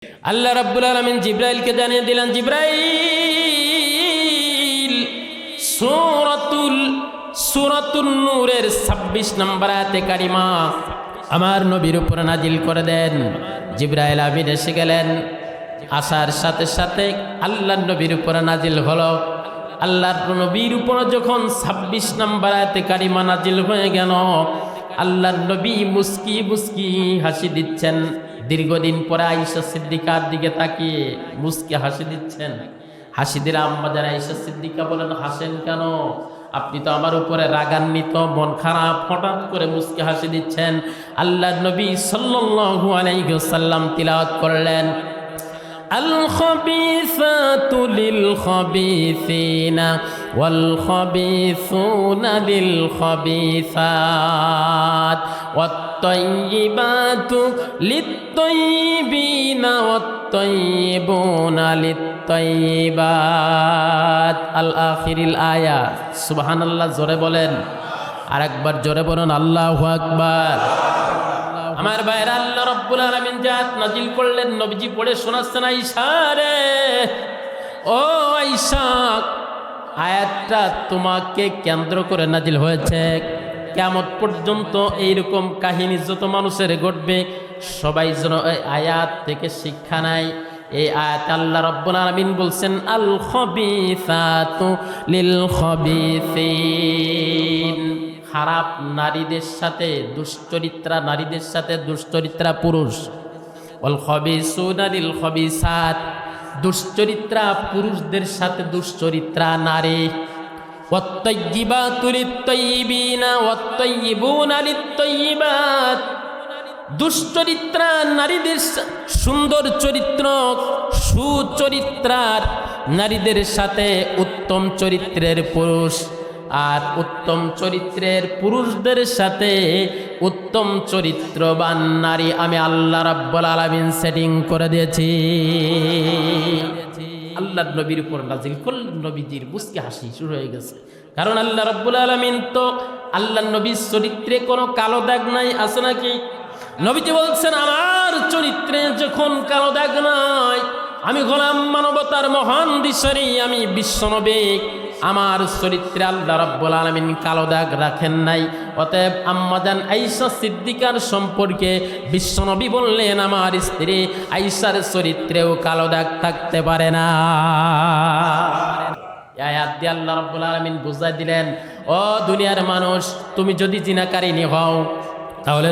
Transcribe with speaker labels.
Speaker 1: আল্লাহ রাব্বুল আলামিন জিব্রাইলকে জানিয়ে দিলেন, জিব্রাইল সূরাতুন নূরের 26 নম্বর আয়াতে কারিমা আমার নবীর উপর নাজিল করে দেন। জিব্রাইল আমিন এসে গেলেন, আসার সাথে সাথে আল্লাহর নবীর উপর নাজিল হলো। আল্লাহর নবীর উপর যখন 26 নম্বর আয়াতে কারিমা নাজিল হয়ে গেল, আল্লাহর নবী মুস্কি মুস্কি হাসি দিচ্ছেন। দীর্ঘদিন পরে আয়েশা সিদ্দিকার দিকে তাকিয়ে মুস্কি হাসি দিচ্ছেন। হাসি দিলে আম্মা যান আয়েশা সিদ্দিকা বলেন, হাসেন কেন? আপনি তো আমার উপরে রাগান্বিত, মন খারাপ, হঠাৎ করে মুস্কি হাসি দিচ্ছেন। আল্লাহর নবী সাল্লাল্লাহু আলাইহি ওয়াসাল্লাম তিলাওয়াত করলেন, আল খাবিসাতু লিল খাবিসিনা ওয়াল খাবিসুনা লিল খাবিসাত ওয়াত তাইয়িবাতু লিত তাইয়িবিনা ওয়াত তাইয়িবুনা লিত তাইয়িবাত। আল আখিরিল আয়া। সুবহানাল্লাহ জোরে বলেন, আরেকবার জোরে বলুন আল্লাহু আকবার। আমার ভাইরা, আল্লাহ রাব্বুল আলামিন জাত নাজিল করলেন, নবীজি পড়ে শোনাচ্ছেন, আয়েশা রে, ও আয়েশা, আয়াতটা তোমাকে কেন্দ্র করে নাজিল হয়েছে। কিয়ামত পর্যন্ত এইরকম কাহিনী যত মানুষের ঘটবে সবাই যেন এই আয়াত থেকে শিক্ষা নেয়। এই আয়াত আল্লাহ রাব্বুল আলামিন বলছেন, আল খাবিসাতু লিল খাবিসিন। খারাপ নারীদের সাথে দুশ্চরিত্রা নারীদের সাথে দুশ্চরিত্রা পুরুষ, ওয়াল খাবিসুনা লিল খাবিসাত, দুশ্চরিত্রা পুরুষদের সাথে দুশ্চরিত্রা নারী, ওয়াত তাইয়িবাতু লিত তাইয়িবিনা ওয়াত তাইয়িবুনা লিত তাইয়িবাত। দুশ্চরিত্রা নারীদের সুন্দর চরিত্র সুচরিত্রার নারীদের সাথে উত্তম চরিত্রের পুরুষ, আর উত্তম চরিত্রের পুরুষদের সাথে উত্তম চরিত্রবান নারী আমি আল্লাহ রাব্বুল আলামিন সেটিং করে দিয়েছি। আল্লাহর নবীর উপর নাজিল করলেন, নবীজির মুস্কি হাসি শুরু হয়ে গেছে। কারণ আল্লাহ রাব্বুল আলামিন তো, আল্লাহর নবীর চরিত্রে কোনো কালো দাগ নাই, আছে নাকি? নবীজি বলছেন, আমার চরিত্রে যখন কালো দাগ নাই, আমি গোলাম মানবতার মহান দিশারি, আমি বিশ্বনবী, আমার চরিত্রে আল্লাহ রাব্বুল আলামিন কালো দাগ রাখেন নাই। অতএব আম্মা জান আয়েশা সিদ্দিকার সম্পর্কে বিশ্বনবী বললেন, আমার স্ত্রী আয়েশার চরিত্রেও কালো দাগ থাকতে পারে না। আয়াত দিয়ে আল্লাহ রাব্বুল আলামিন বুঝাই দিলেন, ও দুনিয়ার মানুষ, তুমি যদি জিনাকারিনী হও তাহলে